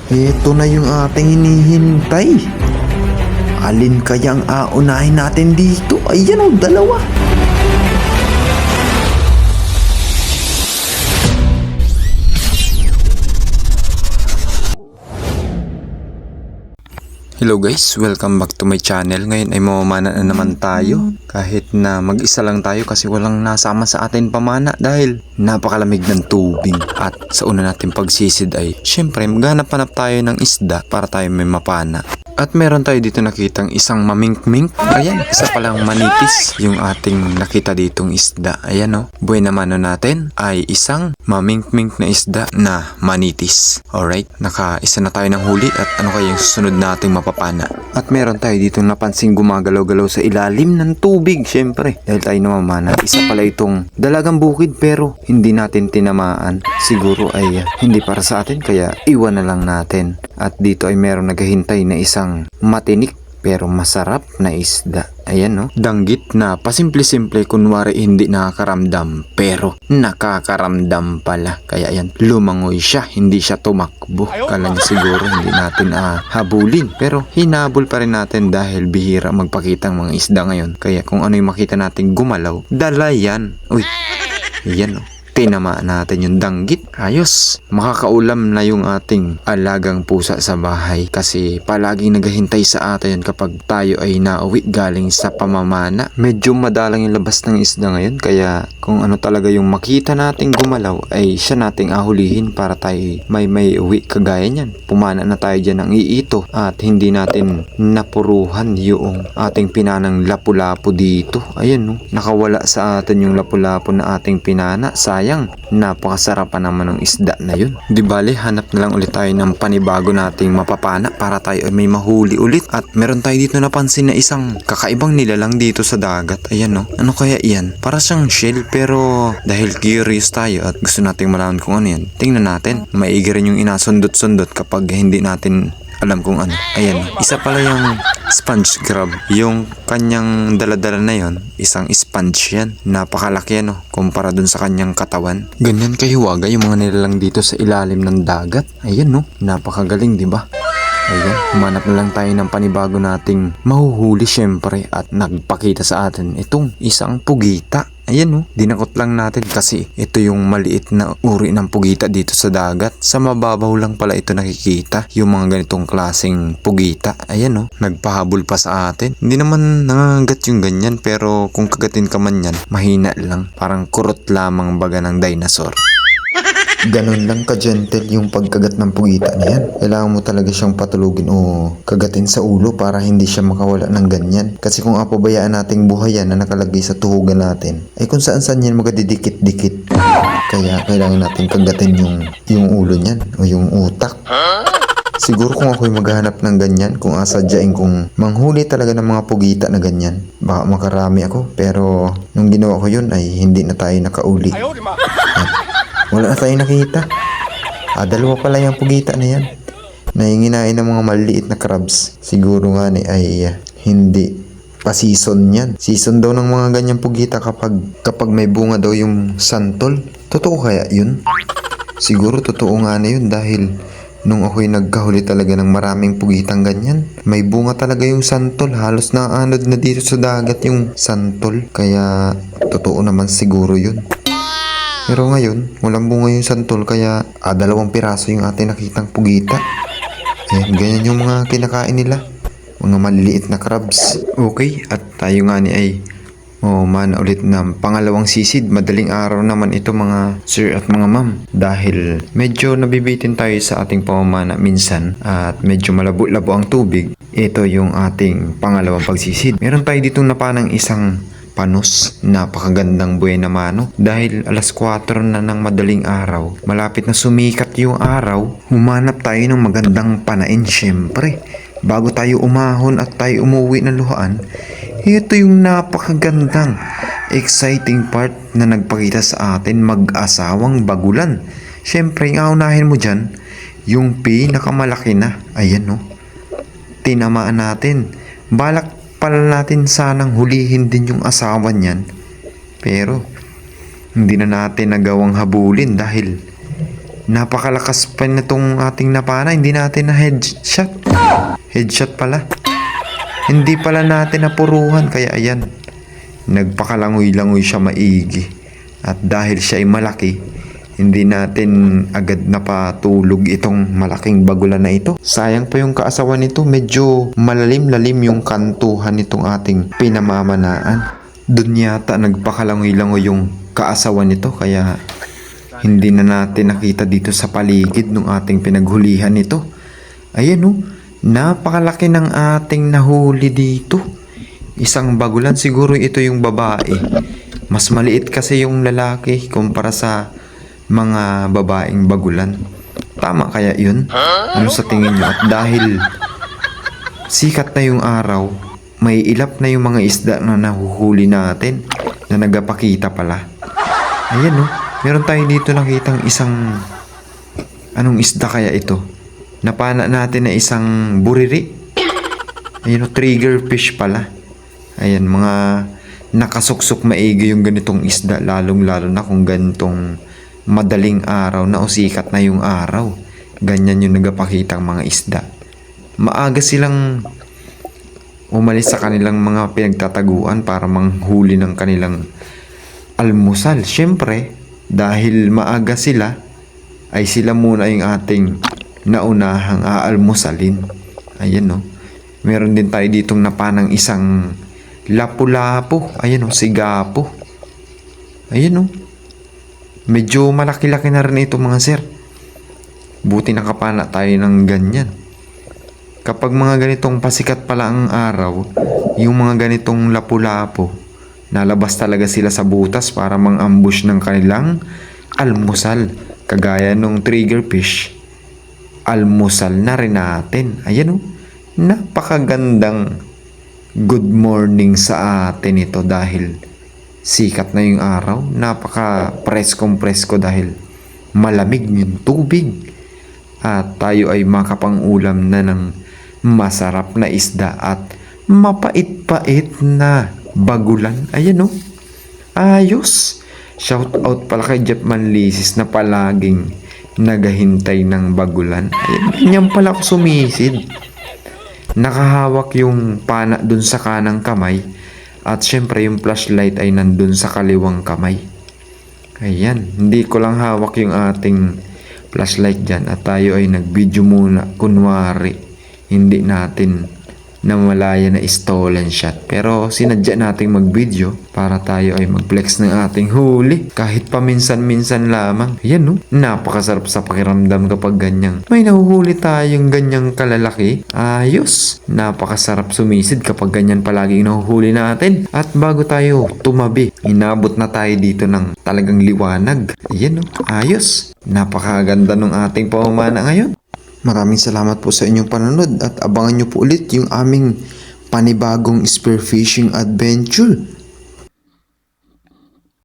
Ito na yung ating hinihintay. Alin kayang aunahin natin dito? Ayan o, dalawa. Hello guys, welcome back to my channel. Ngayon ay mamamana na naman tayo. Kahit na mag-isa lang tayo kasi walang nasama sa atin pamana dahil napakalamig ng tubig. At sa una natin pagsisid ay syempre maghanap-hanap tayo ng isda para tayo may mapana. At meron tayo dito nakitang isang mamink-mink. Ayan, isa palang manipis yung ating nakita ditong isda. Ayan o, buhay naman natin ay isang mamink-mink na isda na manitis. Alright, naka-isa na tayo ng huli at ano kaya yung susunod nating mapapana. At meron tayo dito napansing gumagalaw-galaw sa ilalim ng tubig. Syempre, dahil tayo namamana, isa pala itong dalagang bukid pero hindi natin tinamaan. Siguro ay hindi para sa atin kaya iwan na lang natin. At dito ay meron naghahintay na isang matinik pero masarap na isda. Ayan no, danggit na pasimple-simple kunwari hindi nakakaramdam pero nakakaramdam pala. Kaya ayan, lumangoy siya, hindi siya tumakbo. Kala niya siguro hindi natin habulin pero hinabol pa rin natin dahil bihira magpakita ang mga isda ngayon. Kaya kung ano yung makita natin gumalaw, dala yan. Uy, ayan no, tinamaan natin yung danggit. Ayos, makakaulam na yung ating alagang pusa sa bahay kasi palaging naghahintay sa atin kapag tayo ay nauwi galing sa pamamana. Medyo madalang yung labas ng isda ngayon kaya kung ano talaga yung makita nating gumalaw ay siya nating ahulihin para tayo may uwi kagaya niyan. Pumana na tayo dyan ng iito at hindi natin napuruhan yung ating pinanang lapu-lapu dito. Ayan no, nakawala sa atin yung lapu-lapu na ating pinana. Sayang, napakasarap pa naman ng isda na yun. Di bale, hanap na lang ulit tayo ng panibago nating mapapana para tayo ay may mahuli ulit. At meron tayo dito napansin na isang kakaibang nilalang dito sa dagat. Ayan no, ano kaya iyan? Para siyang shell pero dahil curious tayo at gusto nating malaman kung ano yan, tingnan natin. Maigi rin yung inasundot-sundot kapag hindi natin alam kung ano. Ayan, isa pala yung sponge crab. Yung kanyang daladala na yon, isang sponge yan. Napakalaki yan kumpara dun sa kanyang katawan. Ganyan kahiwaga yung mga nilalang dito sa ilalim ng dagat. Ayan no, napakagaling diba? Ayan, humanap na lang tayo ng panibago nating mahuhuli syempre at nagpakita sa atin itong isang pugita. Ayan no, dinakot lang natin kasi ito yung maliit na uri ng pugita dito sa dagat. Sa mababaw lang pala ito nakikita, yung mga ganitong klaseng pugita. Ayan no, nagpahabol pa sa atin. Hindi naman nangangagat yung ganyan pero kung kagatin ka man yan, mahina lang. Parang kurot lamang baga ng dinosaur. Ganon lang ka-gentle yung pagkagat ng pugita niyan. Kailangan mo talaga siyang patulugin o kagatin sa ulo para hindi siya makawala ng ganyan. Kasi kung apabayaan nating buhay yan na nakalagay sa tuhugan natin, ay kung saan-saan yan magadidikit-dikit. Kaya kailangan natin kagatin yung ulo niyan o yung utak. Siguro kung ako'y maghahanap ng ganyan, kung asadyain kong manghuli talaga ng mga pugita na ganyan, baka makarami ako. Pero nung ginawa ko yun ay hindi na tayo nakauli. Wala na tayong nakita. Dalawa pala yung pugita na yan. Nahinginain ng mga maliit na crabs. Siguro nga ay hindi pa season yan. Season daw ng mga ganyang pugita kapag may bunga daw yung santol. Totoo kaya yun? Siguro totoo nga na yun dahil nung ako'y nagkahuli talaga ng maraming pugitang ganyan, may bunga talaga yung santol. Halos naanod na dito sa dagat yung santol. Kaya totoo naman siguro yun. Pero ngayon, walang bunga yung santol kaya 2 piraso yung ating nakitang pugita. Ayan, ganyan yung mga kinakain nila. Mga maliliit na crabs. Okay, at tayo nga ni ay mana ulit ng pangalawang sisid. Madaling araw naman ito mga sir at mga ma'am. Dahil medyo nabibitin tayo sa ating pamamana minsan at medyo malabo-labo ang tubig. Ito yung ating pangalawang pagsisid. Meron tayo ditong napanang isang panos, napakagandang buena mano dahil alas 4 na ng madaling araw, malapit na sumikat yung araw, humanap tayo ng magandang panain syempre bago tayo umahon at tayo umuwi ng luhaan. Ito yung napakagandang exciting part na nagpakita sa atin mag-asawang bagulan. Syempre ang aunahin mo dyan yung pinakamalaki na. Ayan no, tinamaan natin. Balak pala natin sanang hulihin din yung asawa niyan. Pero hindi na natin nagawang habulin dahil Napakalakas pa nitong ating napana. Hindi natin na headshot. Headshot pala. Hindi pala natin napuruhan. Kaya ayan. Nagpakalangoy-langoy siya maigi. At dahil siya ay malaki, hindi natin agad napatulog itong malaking bagulan na ito. Sayang pa yung kaasawan nito. Medyo malalim-lalim yung kantuhan nitong ating pinamamanaan. Doon yata nagpakalangoy-langoy yung kaasawan nito. Kaya hindi na natin nakita dito sa paligid ng ating pinaghulihan nito. Ayan o. Napakalaki ng ating nahuli dito. Isang bagulan. Siguro ito yung babae. Mas maliit kasi yung lalaki kumpara sa mga babaeng bagulan. Tama kaya yun? Ano sa tingin nyo? At dahil sikat na yung araw, may ilap na yung mga isda na nahuhuli natin na nagapakita pala. Ayan o. Meron tayo dito nakitang isang anong isda kaya ito? Napana natin na isang buriri. Ayan o, trigger fish pala. Ayan, mga nakasuksok maigi yung ganitong isda, lalong lalo na kung ganitong madaling araw na o sikat na yung araw. Ganyan yung nagapakitang mga isda. Maaga silang umalis sa kanilang mga pinagtataguan para manghuli ng kanilang almusal. Siyempre, dahil maaga sila, ay sila muna yung ating naunahang aalmusalin. Ayan o. Meron din tayo ditong napanang isang lapu-lapu. Ayan o, sigapo. Ayan o. Medyo malaki-laki na rin ito mga sir. Buti nakapana tayo ng ganyan. Kapag mga ganitong pasikat pala ang araw, yung mga ganitong lapu-lapu, nalabas talaga sila sa butas para mang-ambush ng kanilang almusal. Kagaya nung trigger fish, almusal na rin natin. Ayan o. Napakagandang good morning sa atin ito dahil sikat na yung araw. Napaka presko dahil malamig yung tubig. At tayo ay makapang-ulam na ng masarap na isda at mapait-pait na bagulan. Ayan o. Ayos. Shout out pala kay Jeff Manlisis na palaging naghahintay ng bagulan. Ayan, ganyan pala ako sumisid. Nakahawak yung pana dun sa kanang kamay. At syempre yung flashlight ay nandun sa kaliwang kamay. Ayan, hindi ko lang hawak yung ating flashlight dyan. At tayo ay nag-video muna. Kunwari, hindi natin namalaya na stolen shot. Pero sinadya nating mag-video para tayo ay mag-flex ng ating huli. Kahit paminsan-minsan lamang. Ayan no, napakasarap sa pakiramdam kapag ganyang may nahuhuli tayong ganyang kalalaki. Ayos, napakasarap sumisid kapag ganyan palagi nahuhuli natin. At bago tayo tumabi, inabot na tayo dito ng talagang liwanag. Ayan no, ayos. Napakaganda ng ating pamamana ngayon. Maraming salamat po sa inyong panonood at abangan nyo po ulit yung aming panibagong spearfishing adventure.